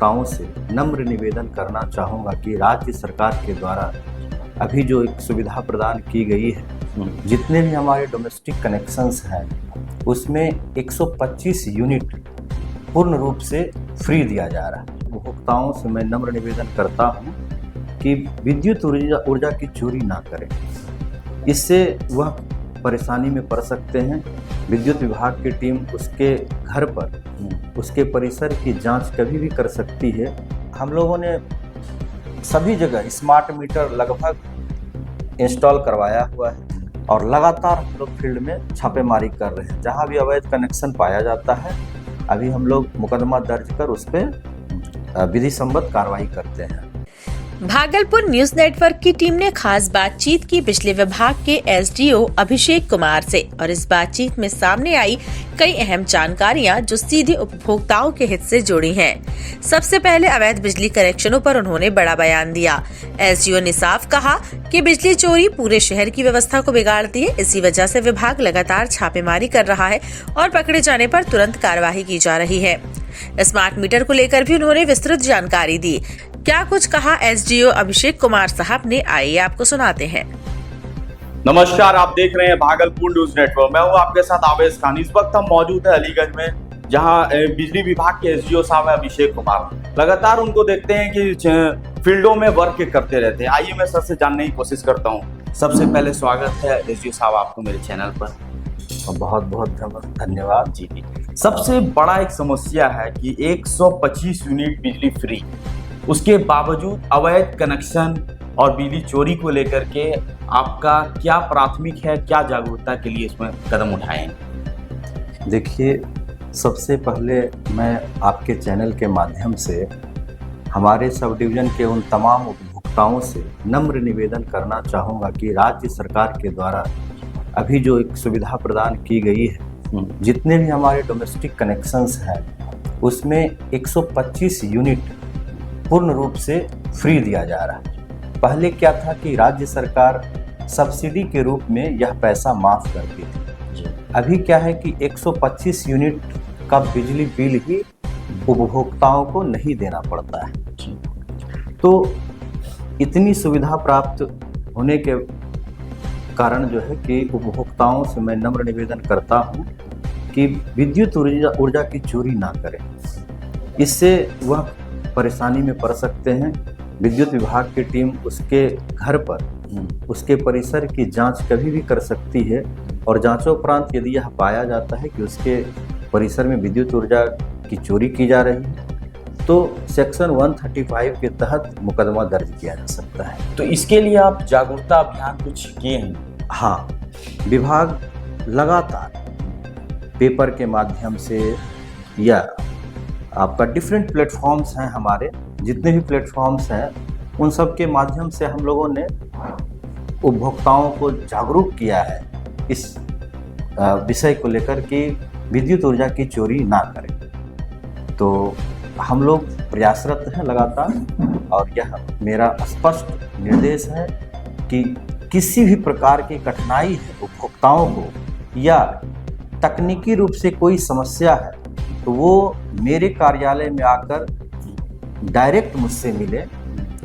उपभोक्ताओं से नम्र निवेदन करना चाहूँगा कि राज्य सरकार के द्वारा अभी जो एक सुविधा प्रदान की गई है, जितने भी हमारे डोमेस्टिक कनेक्शंस हैं उसमें 125 यूनिट पूर्ण रूप से फ्री दिया जा रहा है। उपभोक्ताओं से मैं नम्र निवेदन करता हूँ कि विद्युत ऊर्जा की चोरी ना करें, इससे वह परेशानी में पड़ सकते हैं। विद्युत विभाग की टीम उसके घर पर उसके परिसर की जांच कभी भी कर सकती है। हम लोगों ने सभी जगह स्मार्ट मीटर लगभग इंस्टॉल करवाया हुआ है और लगातार हम लोग फील्ड में छापेमारी कर रहे हैं। जहां भी अवैध कनेक्शन पाया जाता है अभी हम लोग मुकदमा दर्ज कर उस पर विधि सम्मत कार्रवाई करते हैं। भागलपुर न्यूज नेटवर्क की टीम ने खास बातचीत की बिजली विभाग के एसडीओ अभिषेक कुमार से और इस बातचीत में सामने आई कई अहम जानकारियां जो सीधे उपभोक्ताओं के हित से जुड़ी हैं। सबसे पहले अवैध बिजली कनेक्शनों पर उन्होंने बड़ा बयान दिया। एसडीओ ने साफ कहा कि बिजली चोरी पूरे शहर की व्यवस्था को बिगाड़ती है, इसी वजह से विभाग लगातार छापेमारी कर रहा है और पकड़े जाने पर तुरंत कार्यवाही की जा रही है। स्मार्ट मीटर को लेकर भी उन्होंने विस्तृत जानकारी दी। क्या कुछ कहा एसडीओ अभिषेक कुमार साहब ने, आइए आपको सुनाते हैं। नमस्कार, आप देख रहे हैं भागलपुर न्यूज नेटवर्क। मैं हूं आपके साथ आवेश खान। इस वक्त हम मौजूद है अलीगंज में, जहां बिजली विभाग के एसडीओ साहब है अभिषेक कुमार। लगातार उनको देखते हैं कि फील्डों में वर्क करते रहते हैं। आइए मैं सर से जानने की कोशिश करता हूँ। सबसे पहले स्वागत है एसडीओ साहब आपको मेरे चैनल पर। बहुत बहुत धन्यवाद जी। सबसे बड़ा एक समस्या है कि 125 यूनिट बिजली फ्री, उसके बावजूद अवैध कनेक्शन और बिजली चोरी को लेकर के आपका क्या प्राथमिक है, क्या जागरूकता के लिए इसमें कदम उठाएं? देखिए, सबसे पहले मैं आपके चैनल के माध्यम से हमारे सब डिवीज़न के उन तमाम उपभोक्ताओं से नम्र निवेदन करना चाहूँगा कि राज्य सरकार के द्वारा अभी जो एक सुविधा प्रदान की गई है, जितने भी हमारे डोमेस्टिक कनेक्शंस हैं उसमें 125 यूनिट पूर्ण रूप से फ्री दिया जा रहा है। पहले क्या था कि राज्य सरकार सब्सिडी के रूप में यह पैसा माफ करती थी। अभी क्या है कि 125 यूनिट का बिजली बिल ही उपभोक्ताओं को नहीं देना पड़ता है। तो इतनी सुविधा प्राप्त होने के कारण जो है कि उपभोक्ताओं से मैं नम्र निवेदन करता हूँ कि विद्युत ऊर्जा की चोरी ना करें, इससे वह परेशानी में पड़ सकते हैं। विद्युत विभाग की टीम उसके घर पर उसके परिसर की जांच कभी भी कर सकती है और जांचोपरांत यदि यह पाया जाता है कि उसके परिसर में विद्युत ऊर्जा की चोरी की जा रही है तो सेक्शन 135 के तहत मुकदमा दर्ज किया जा सकता है। तो इसके लिए आप जागरूकता अभियान कुछ किए हैं? हाँ, विभाग लगातार पेपर के माध्यम से या आपका डिफरेंट प्लेटफॉर्म्स हैं, हमारे जितने भी प्लेटफॉर्म्स हैं उन सब के माध्यम से हम लोगों ने उपभोक्ताओं को जागरूक किया है इस विषय को लेकर कि विद्युत ऊर्जा की चोरी ना करें। तो हम लोग प्रयासरत हैं लगातार और यह मेरा स्पष्ट निर्देश है कि किसी भी प्रकार की कठिनाई है उपभोक्ताओं को या तकनीकी रूप से कोई समस्या है तो वो मेरे कार्यालय में आकर डायरेक्ट मुझसे मिले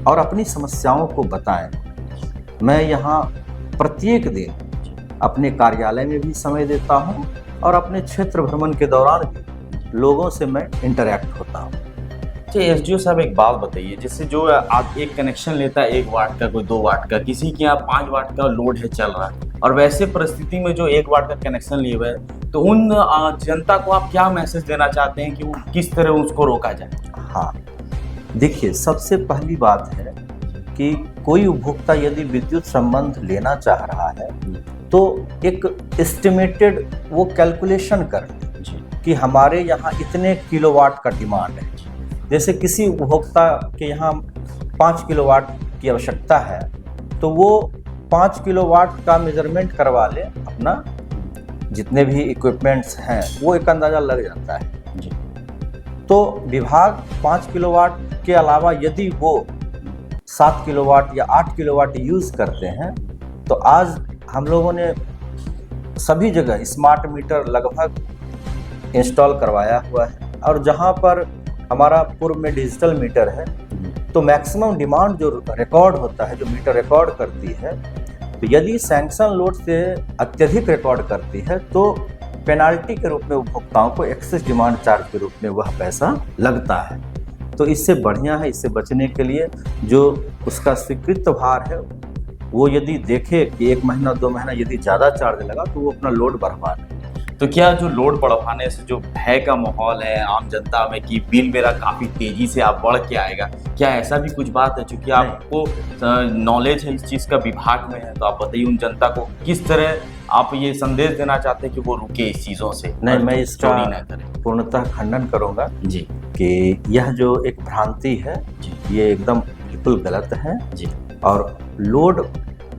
और अपनी समस्याओं को बताएं। मैं यहाँ प्रत्येक दिन अपने कार्यालय में भी समय देता हूँ और अपने क्षेत्र भ्रमण के दौरान भी लोगों से मैं इंटरैक्ट होता हूँ। अच्छा एसडीओ साहब, एक बात बताइए, जैसे जो आप एक कनेक्शन लेता है 1 वाट का, कोई 2 वाट का, किसी के यहाँ 5 वाट का लोड है चल रहा है, और वैसे परिस्थिति में जो 1 वाट का कनेक्शन लिए हुए है, तो उन जनता को आप क्या मैसेज देना चाहते हैं कि वो किस तरह उसको रोका जाए? हाँ, देखिए, सबसे पहली बात है कि कोई उपभोक्ता यदि विद्युत संबंध लेना चाह रहा है तो एक एस्टिमेटेड वो कैलकुलेशन कर कि हमारे यहाँ इतने किलोवाट का डिमांड है। जैसे किसी उपभोक्ता के यहाँ 5 किलोवाट की आवश्यकता है तो वो 5 किलोवाट का मेजरमेंट करवा ले, अपना जितने भी इक्विपमेंट्स हैं वो एक अंदाज़ा लग जाता है जी। तो विभाग 5 किलोवाट के अलावा यदि वो 7 किलोवाट या 8 किलोवाट यूज़ करते हैं तो आज हम लोगों ने सभी जगह स्मार्ट मीटर लगभग इंस्टॉल करवाया हुआ है और जहाँ पर हमारा पूर्व में डिजिटल मीटर है, तो मैक्सिमम डिमांड जो रिकॉर्ड होता है, जो मीटर रिकॉर्ड करती है, तो यदि सैंक्शन लोड से अत्यधिक रिकॉर्ड करती है तो पेनाल्टी के रूप में उपभोक्ताओं को एक्सेस डिमांड चार्ज के रूप में वह पैसा लगता है। तो इससे बढ़िया है, इससे बचने के लिए जो उसका स्वीकृत भार है वो यदि देखे कि 1 महीना 2 महीना यदि ज़्यादा चार्ज लगा तो वो अपना लोड बढ़वा ले। तो क्या जो लोड बढ़वाने से जो भय का माहौल है आम जनता में कि बिल मेरा काफ़ी तेज़ी से आप बढ़ के आएगा, क्या ऐसा भी कुछ बात है? चूँकि आपको नॉलेज है इस चीज़ का, विभाग में है, तो आप बताइए उन जनता को किस तरह आप ये संदेश देना चाहते हैं कि वो रुके इस चीज़ों से? नहीं, मैं इसका पूर्णतः खंडन करूँगा जी कि यह जो एक भ्रांति है ये एकदम बिल्कुल गलत है जी। और लोड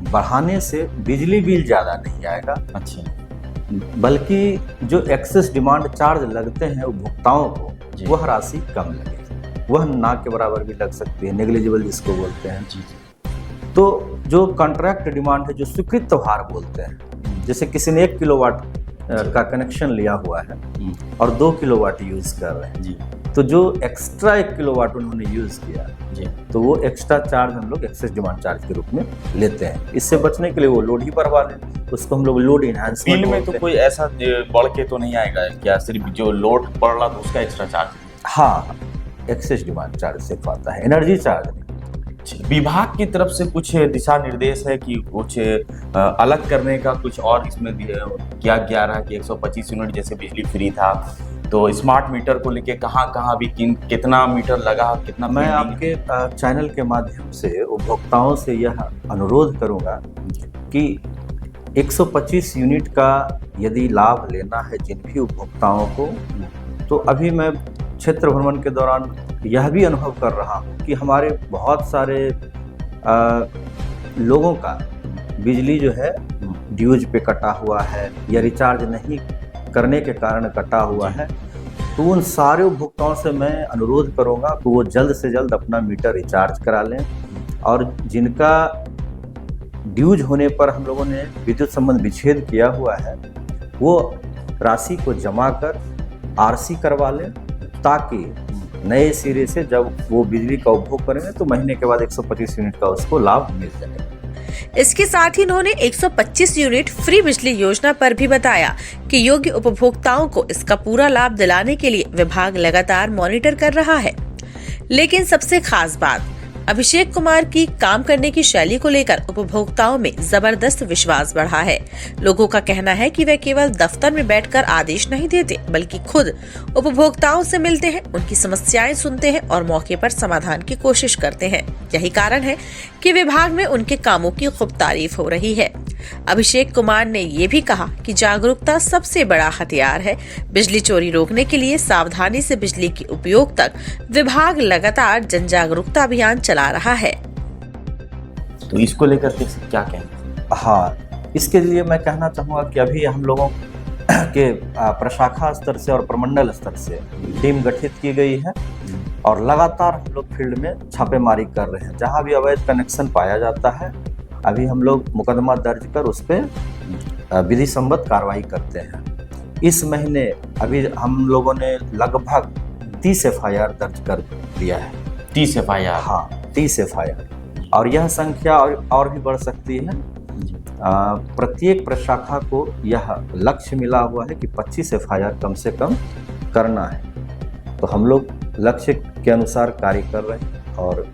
बढ़ाने से बिजली बिल ज़्यादा नहीं आएगा, अच्छा, बल्कि जो एक्सेस डिमांड चार्ज लगते हैं उपभोक्ताओं को वह राशि कम लगेगी, वह ना के बराबर भी लग सकती है, नेग्लिजिबल जिसको बोलते हैं जी। तो जो कॉन्ट्रैक्ट डिमांड है, जो स्वीकृत भार बोलते हैं, जैसे किसी ने 1 किलोवाट का कनेक्शन लिया हुआ है और 2 किलोवाट यूज कर रहे हैं जी, तो जो एक्स्ट्रा 1 किलोवाट उन्होंने यूज किया जी, तो वो एक्स्ट्रा चार्ज हम लोग एक्सेस डिमांड चार्ज के रूप में लेते हैं। इससे बचने के लिए वो लोड ही बढ़वा लें, उसको हम लोग लोड इनहांसमेंट बिल में तो कोई ऐसा बढ़ के तो नहीं आएगा क्या? सिर्फ जो लोड बढ़ रहा तो उसका एक्स्ट्रा चार्ज? हाँ, एक्सेस डिमांड चार्ज सिर्फ आता है, एनर्जी चार्ज नहीं। विभाग की तरफ से कुछ दिशा निर्देश है कि कुछ अलग करने का कुछ और इसमें किया गया रहा कि 125 यूनिट जैसे बिजली फ्री था, तो स्मार्ट मीटर को लेके कहाँ भी कितना मीटर लगा, कितना? मैं आपके चैनल के माध्यम से उपभोक्ताओं से यह अनुरोध करूंगा कि 125 यूनिट का यदि लाभ लेना है जिन भी उपभोक्ताओं को, तो अभी मैं क्षेत्र भ्रमण के दौरान यह भी अनुभव कर रहा हूँ कि हमारे बहुत सारे लोगों का बिजली जो है ड्यूज पे कटा हुआ है या रिचार्ज नहीं करने के कारण कटा हुआ है, तो उन सारे उपभोक्ताओं से मैं अनुरोध करूँगा कि वो जल्द से जल्द अपना मीटर रिचार्ज करा लें और जिनका ड्यूज होने पर हम लोगों ने विद्युत संबंध विच्छेद किया हुआ है वो राशि को जमा कर आरसी करवा लें, ताकि नए सिरे से जब वो बिजली का उपभोग करेंगे तो महीने के बाद 125 यूनिट का उसको लाभ मिल जाएगा। इसके साथ ही उन्होंने 125 यूनिट फ्री बिजली योजना पर भी बताया कि योग्य उपभोक्ताओं को इसका पूरा लाभ दिलाने के लिए विभाग लगातार मॉनिटर कर रहा है। लेकिन सबसे खास बात, अभिषेक कुमार की काम करने की शैली को लेकर उपभोक्ताओं में जबरदस्त विश्वास बढ़ा है। लोगों का कहना है कि वे केवल दफ्तर में बैठकर आदेश नहीं देते, बल्कि खुद उपभोक्ताओं से मिलते हैं, उनकी समस्याएं सुनते हैं और मौके पर समाधान की कोशिश करते हैं। यही कारण है कि विभाग में उनके कामों की खूब तारीफ हो रही है। अभिषेक कुमार ने ये भी कहा कि जागरूकता सबसे बड़ा हथियार है। बिजली चोरी रोकने के लिए सावधानी से बिजली के उपयोग तक विभाग लगातार जन जागरूकता अभियान चला रहा है। तो इसको लेकर के क्या कहेंगे? हाँ, इसके लिए मैं कहना चाहूँगा कि अभी हम लोगों के प्रशाखा स्तर से और प्रमंडल स्तर से टीम गठित की गई है और लगातार हम लोग फील्ड में छापेमारी कर रहे हैं। जहाँ भी अवैध कनेक्शन पाया जाता है अभी हम लोग मुकदमा दर्ज कर उस पर विधि सम्मत कार्रवाई करते हैं। इस महीने अभी हम लोगों ने लगभग 30 FIR दर्ज कर दिया है। 30 FIR? हाँ, 30 FIR, और यह संख्या और भी बढ़ सकती है। प्रत्येक प्रशाखा को यह लक्ष्य मिला हुआ है कि 25 FIR कम से कम करना है, तो हम लोग लक्ष्य के अनुसार कार्य कर रहे हैं और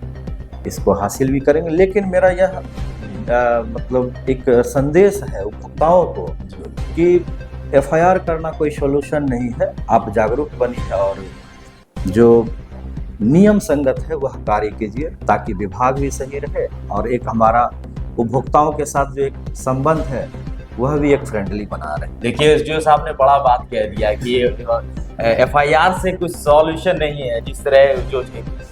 इसको हासिल भी करेंगे। लेकिन मेरा यह मतलब एक संदेश है उपभोक्ताओं को कि FIR करना कोई सॉल्यूशन नहीं है। आप जागरूक बनिए और जो नियम संगत है वह कार्य कीजिए, ताकि विभाग भी सही रहे और एक हमारा उपभोक्ताओं के साथ जो एक संबंध है वह भी एक फ्रेंडली बना रहे। देखिए, एसडीओ साहब ने बड़ा बात कह दिया कि FIR से कुछ सॉल्यूशन नहीं है। जिस तरह जो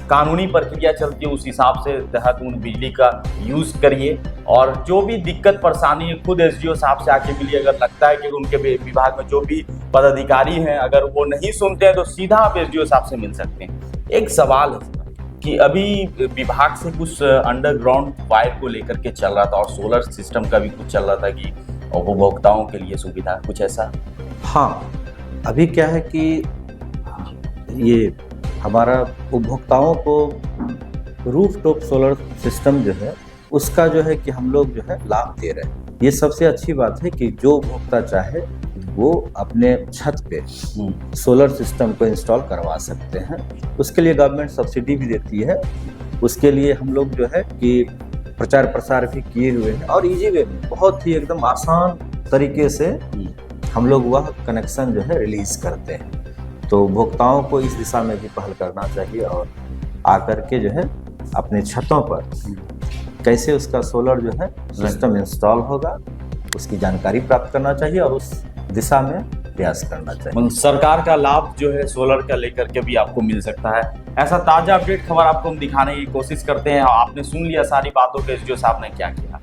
कानूनी प्रक्रिया चलती है उस हिसाब से तहत उन बिजली का यूज करिए और जो भी दिक्कत परेशानी है खुद एसडीओ साहब से आके मिलिए। अगर लगता है कि उनके विभाग में जो भी पदाधिकारी हैं अगर वो नहीं सुनते हैं तो सीधा आप एसडीओ साहब से मिल सकते हैं। एक सवाल है कि अभी विभाग से कुछ अंडरग्राउंड वायर को लेकर के चल रहा था और सोलर सिस्टम का भी कुछ चल रहा था कि उपभोक्ताओं के लिए सुविधा, कुछ ऐसा? हाँ, अभी क्या है कि ये हमारा उपभोक्ताओं को रूफटॉप सोलर सिस्टम जो है उसका जो है कि हम लोग जो है लाभ दे रहे हैं। ये सबसे अच्छी बात है कि जो उपभोक्ता चाहे वो अपने छत पे सोलर सिस्टम को इंस्टॉल करवा सकते हैं। उसके लिए गवर्नमेंट सब्सिडी भी देती है। उसके लिए हम लोग जो है कि प्रचार प्रसार भी किए हुए हैं और इजी वे में बहुत ही एकदम आसान तरीके से हम लोग वह कनेक्शन जो है रिलीज करते हैं। तो उपभोक्ताओं को इस दिशा में भी पहल करना चाहिए और आकर के जो है अपने छतों पर कैसे उसका सोलर जो है सिस्टम इंस्टॉल होगा उसकी जानकारी प्राप्त करना चाहिए और उस दिशा में प्रयास करना चाहिए। सरकार का लाभ जो है सोलर का लेकर के भी आपको मिल सकता है। ऐसा ताजा अपडेट खबर आपको हम दिखाने की कोशिश करते हैं। आपने सुन लिया सारी बातों के एसडीओ साहब ने क्या किया।